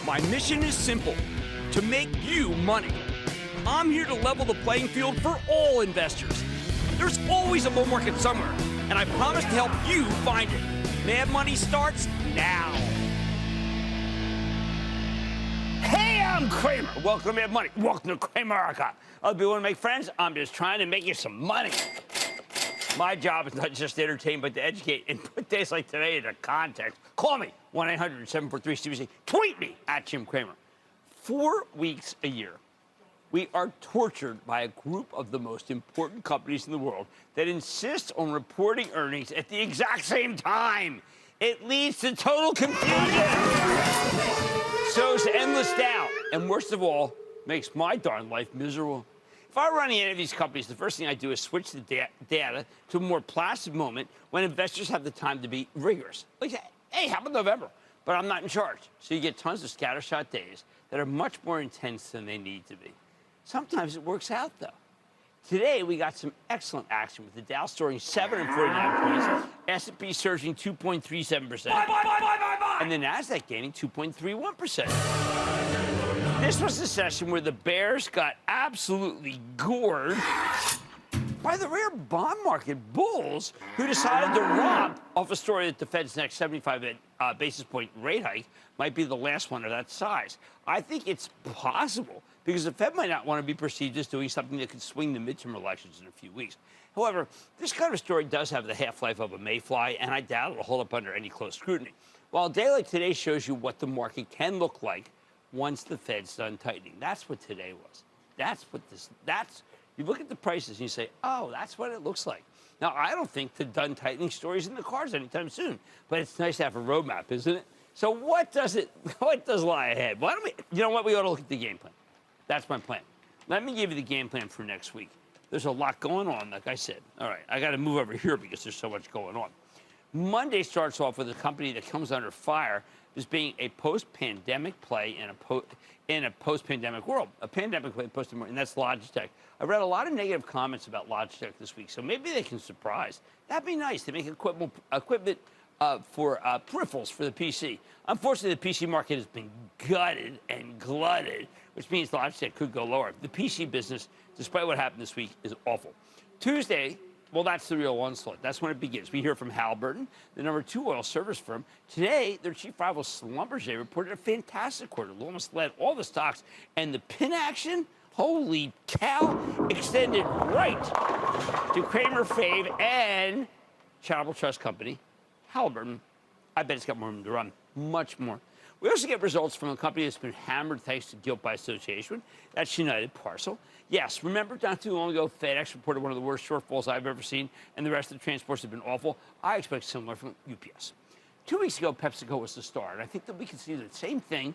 My mission is simple, to make you money. I'm here to level the playing field for all investors. There's always a bull market somewhere, and I promise to help you find it. Mad Money starts now. Hey, I'm Cramer. Welcome to Mad Money. Welcome to Cramerica. Other people want to make friends? I'm just trying to make you some money. My job is not just to entertain, but to educate and put days like today into context. Call me, 1-800-743-CNBC. Tweet me, @Jim Cramer. 4 weeks a year, we are tortured by a group of the most important companies in the world that insist on reporting earnings at the exact same time. It leads to total confusion. Sows endless doubt, and worst of all, makes my darn life miserable. If I run any of these companies, the first thing I do is switch the data to a more placid moment when investors have the time to be rigorous. Like, hey, how about November? But I'm not in charge. So you get tons of scattershot days that are much more intense than they need to be. Sometimes it works out, though. Today, we got some excellent action with the Dow soaring 749 points, S&P surging 2.37%, and the Nasdaq gaining 2.31%. This was the session where the bears got absolutely gored by the rare bond market bulls who decided to romp off a story that the Fed's next 75 basis point rate hike might be the last one of that size. I think it's possible because the Fed might not want to be perceived as doing something that could swing the midterm elections in a few weeks. However, this kind of story does have the half-life of a mayfly, and I doubt it'll hold up under any close scrutiny. While a day like today shows you what the market can look like once the Fed's done tightening. That's what today was. You look at the prices and you say, oh, that's what it looks like. Now, I don't think the done tightening story is in the cards anytime soon, but it's nice to have a roadmap, isn't it? So what does lie ahead? Why don't we, you know what, we ought to look at the game plan. That's my plan. Let me give you the game plan for next week. There's a lot going on, like I said. All right, I got to move over here because there's so much going on. Monday starts off with a company that comes under fire as being a post-pandemic play in a post-pandemic world. A pandemic play post-pandemic, and that's Logitech. I read a lot of negative comments about Logitech this week, so maybe they can surprise. That'd be nice to make equipment for peripherals for the PC. Unfortunately, the PC market has been gutted and glutted, which means Logitech could go lower. The PC business, despite what happened this week, is awful. Tuesday, well, that's the real onslaught. That's when it begins. We hear from Halliburton, the #2 oil service firm. Today, their chief rival, Schlumberger, reported a fantastic quarter. It almost led all the stocks. And the pin action, holy cow, extended right to Cramer fave and charitable trust company, Halliburton. I bet it's got more room to run, much more. We also get results from a company that's been hammered thanks to guilt by association. That's United Parcel. Yes, remember not too long ago, FedEx reported one of the worst shortfalls I've ever seen, and the rest of the transports have been awful. I expect similar from UPS. 2 weeks ago, PepsiCo was the star, and I think that we can see the same thing,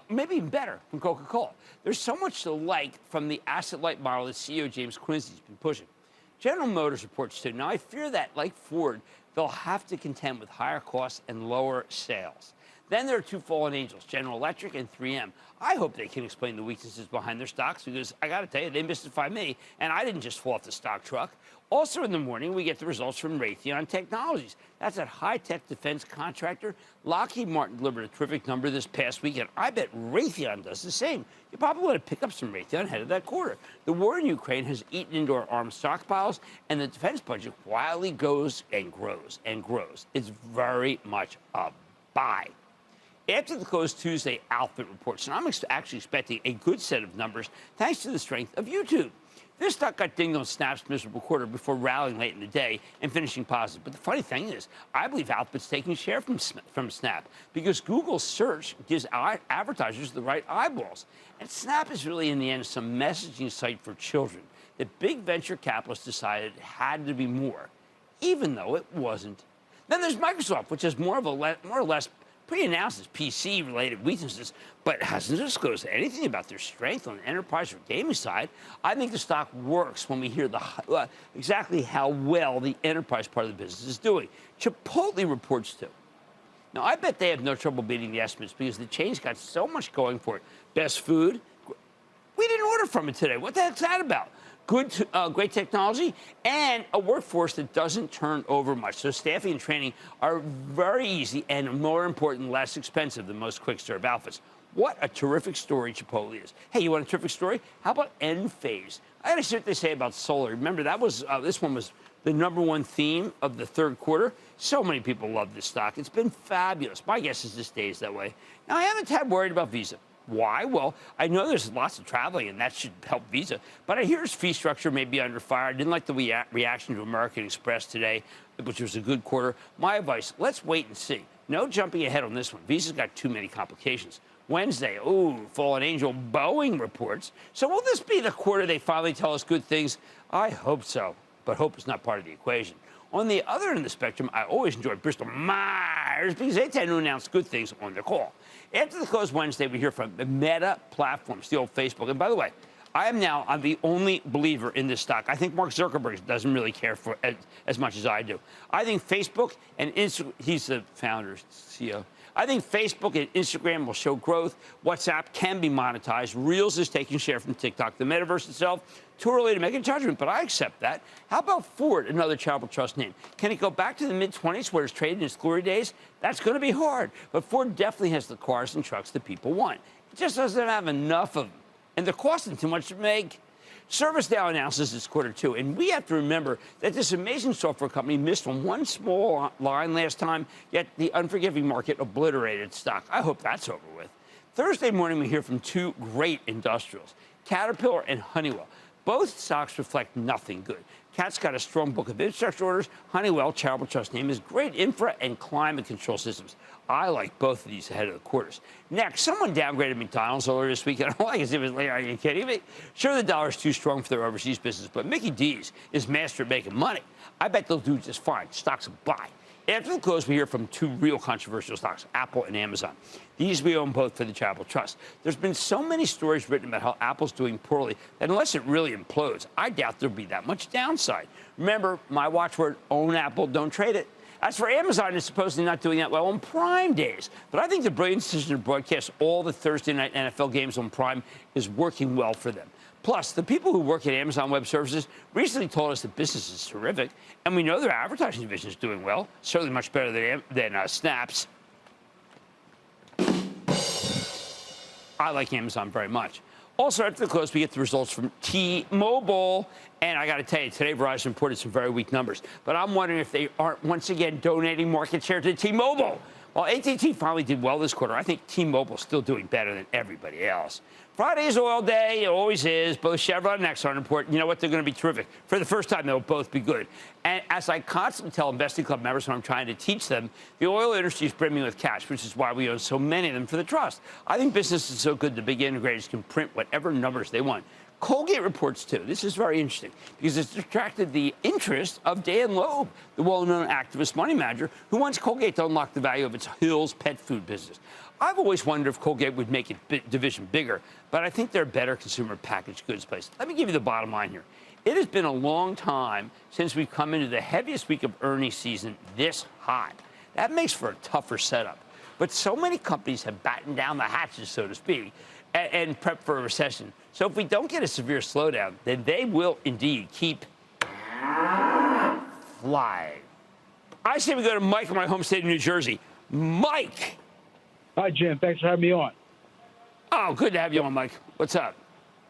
maybe even better, from Coca-Cola. There's so much to like from the asset-light model that CEO James Quincy's been pushing. General Motors reports too. Now, I fear that, like Ford, they'll have to contend with higher costs and lower sales. Then there are two fallen angels, General Electric and 3M. I hope they can explain the weaknesses behind their stocks because I got to tell you, they mystify me, and I didn't just fall off the stock truck. Also in the morning, we get the results from Raytheon Technologies. That's that high-tech defense contractor. Lockheed Martin delivered a terrific number this past week, and I bet Raytheon does the same. You probably want to pick up some Raytheon ahead of that quarter. The war in Ukraine has eaten into our arms stockpiles, and the defense budget wildly goes and grows and grows. It's very much a buy. After the close Tuesday, Alphabet reports, and I'm actually expecting a good set of numbers thanks to the strength of YouTube. This stock got dinged on Snap's miserable quarter before rallying late in the day and finishing positive. But the funny thing is, I believe Alphabet's taking share from Snap because Google search gives advertisers the right eyeballs. And Snap is really, in the end, some messaging site for children that big venture capitalists decided had to be more, even though it wasn't. Then there's Microsoft, which has more or less pre-announced PC-related weaknesses, but hasn't disclosed anything about their strength on the enterprise or gaming side. I think the stock works when we hear exactly how well the enterprise part of the business is doing. Chipotle reports too. Now, I bet they have no trouble beating the estimates because the chain's got so much going for it. Best food. We didn't order from it today. What the heck's that about? great technology, and a workforce that doesn't turn over much. So staffing and training are very easy and, more important, less expensive than most quick-serve outfits. What a terrific story Chipotle is. Hey, you want a terrific story? How about Enphase? I got to see what they say about solar. Remember, that was this one was the #1 theme of the third quarter. So many people love this stock. It's been fabulous. My guess is this stays that way. Now, I haven't had worried about Visa. Why? Well, I know there's lots of traveling, and that should help Visa. But I hear its fee structure may be under fire. I didn't like the reaction to American Express today, which was a good quarter. My advice, let's wait and see. No jumping ahead on this one. Visa's got too many complications. Wednesday, fallen angel Boeing reports. So will this be the quarter they finally tell us good things? I hope so, but hope is not part of the equation. On the other end of the spectrum, I always enjoy Bristol Myers because they tend to announce good things on their call. After the close Wednesday, we hear from the Meta platforms, the old Facebook. And by the way, I'm the only believer in this stock. I think Mark Zuckerberg doesn't really care for it as much as I do. I think Facebook and Instagram, he's the founder, CEO. I think Facebook and Instagram will show growth. WhatsApp can be monetized. Reels is taking share from TikTok. The metaverse itself, too early to make a judgment, but I accept that. How about Ford, another charitable trust name? Can it go back to the mid-20s where it's traded in its glory days? That's going to be hard. But Ford definitely has the cars and trucks that people want. It just doesn't have enough of them, and they're costing too much to make. ServiceNow announces its quarter two, and we have to remember that this amazing software company missed on one small line last time, yet the unforgiving market obliterated stock. I hope that's over with. Thursday morning, we hear from two great industrials, Caterpillar and Honeywell. Both stocks reflect nothing good. Cat's got a strong book of infrastructure orders. Honeywell, charitable trust name, is great infra and climate control systems. I like both of these ahead of the quarters. Next, someone downgraded McDonald's earlier this week. I don't like it. Are you kidding me? Sure, the dollar's too strong for their overseas business, but Mickey D's is master at making money. I bet they'll do just fine. Stock's a buy. After the close, we hear from two real controversial stocks, Apple and Amazon. These we own both for the charitable trust. There's been so many stories written about how Apple's doing poorly that unless it really implodes, I doubt there'll be that much downside. Remember, my watchword, own Apple, don't trade it. As for Amazon, it's supposedly not doing that well on Prime days. But I think the brilliant decision to broadcast all the Thursday night NFL games on Prime is working well for them. Plus, the people who work at Amazon Web Services recently told us the business is terrific, and we know their advertising division is doing well, certainly much better than Snap's. I like Amazon very much. Also, after the close, we get the results from T-Mobile. And I got to tell you, today Verizon reported some very weak numbers. But I'm wondering if they aren't once again donating market share to T-Mobile. While AT&T finally did well this quarter, I think T-Mobile's still doing better than everybody else. Friday is oil day. It always is. Both Chevron and Exxon report. You know what? They're going to be terrific. For the first time, they'll both be good. And as I constantly tell Investing Club members when I'm trying to teach them, the oil industry is brimming with cash, which is why we own so many of them for the trust. I think business is so good the big integrators can print whatever numbers they want. Colgate reports, too. This is very interesting because it's attracted the interest of Dan Loeb, the well-known activist money manager who wants Colgate to unlock the value of its Hill's pet food business. I've always wondered if Colgate would make its division bigger, but I think they're a better consumer packaged goods place. Let me give you the bottom line here. It has been a long time since we've come into the heaviest week of earnings season this hot. That makes for a tougher setup. But so many companies have battened down the hatches, so to speak, and prep for a recession. So if we don't get a severe slowdown, then they will indeed keep flying. I say we go to Mike in my home state of New Jersey. Mike. Hi, Jim. Thanks for having me on. Oh, good to have you on, Mike. What's up?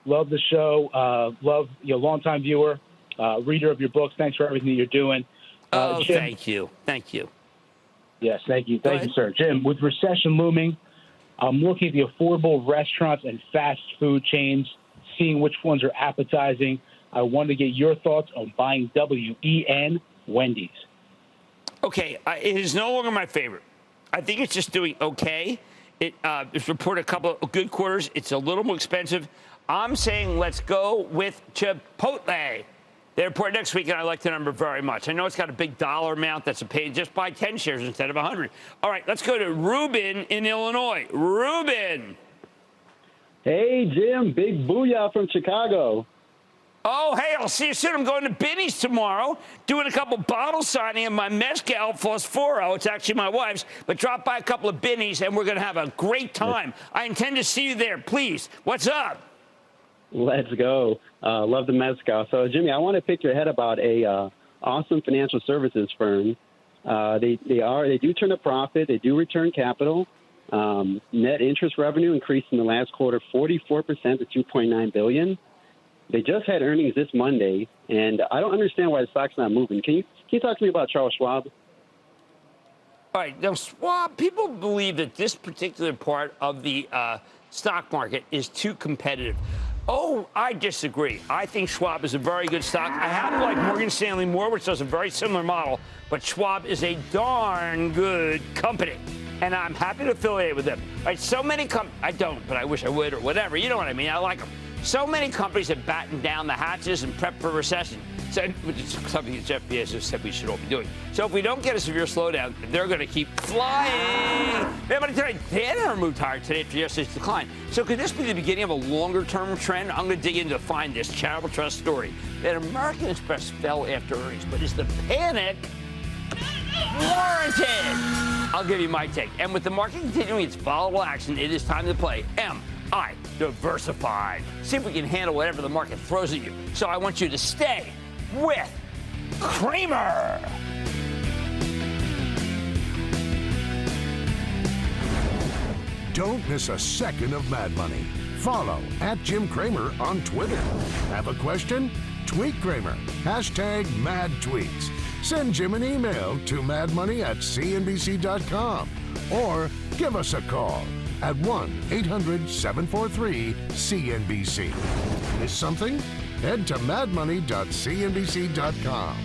Love the show. Love your longtime viewer, reader of your books. Thanks for everything that you're doing. Jim, thank you. Yes, thank you. Thank you, sir. Jim, with recession looming, I'm looking at the affordable restaurants and fast food chains, seeing which ones are appetizing. I wanted to get your thoughts on buying WEN Wendy's. Okay, it is no longer my favorite. I think it's just doing okay. It's reported a couple of good quarters. It's a little more expensive. I'm saying let's go with Chipotle. They report next week, and I like the number very much. I know it's got a big dollar amount that's a pay. Just buy 10 shares instead of 100. All right, let's go to Ruben in Illinois. Ruben. Hey, Jim. Big booyah from Chicago. Oh, hey, I'll see you soon. I'm going to Binny's tomorrow, doing a couple bottle signing of my Mezcal Fosforo. It's actually my wife's, but drop by a couple of Binny's, and we're going to have a great time. I intend to see you there. Please, what's up? Let's go. Love the mezcal. So, Jimmy, I want to pick your head about a awesome financial services firm. They do turn a profit. They do return capital. Net interest revenue increased in the last quarter 44% to $2.9 billion. They just had earnings this Monday, and I don't understand why the stock's not moving. Can you talk to me about Charles Schwab? All right, now Schwab, people believe that this particular part of the stock market is too competitive. Oh, I disagree. I think Schwab is a very good stock. I happen to like Morgan Stanley more, which does a very similar model, but Schwab is a darn good company, and I'm happy to affiliate with them. All right, so many I don't, but I wish I would, or whatever. You know what I mean? I like them. So many companies have battened down the hatches and prepped for recession. So, which is something that Jeff Bezos has said we should all be doing. So if we don't get a severe slowdown, they're going to keep flying. Everybody tonight, Tanner moved higher today after yesterday's decline. So could this be the beginning of a longer-term trend? I'm going to dig in to find this charitable trust story. That American Express fell after earnings, but is the panic warranted? I'll give you my take. And with the market continuing its volatile action, it is time to play diversified. See if we can handle whatever the market throws at you. So I want you to stay with Cramer. Don't miss a second of Mad Money. Follow @Jim Cramer on Twitter. Have a question? Tweet Cramer. #MadTweets. Send Jim an email to madmoney@cnbc.com or give us a call at 1-800-743-CNBC. Miss something? Head to madmoney.cnbc.com.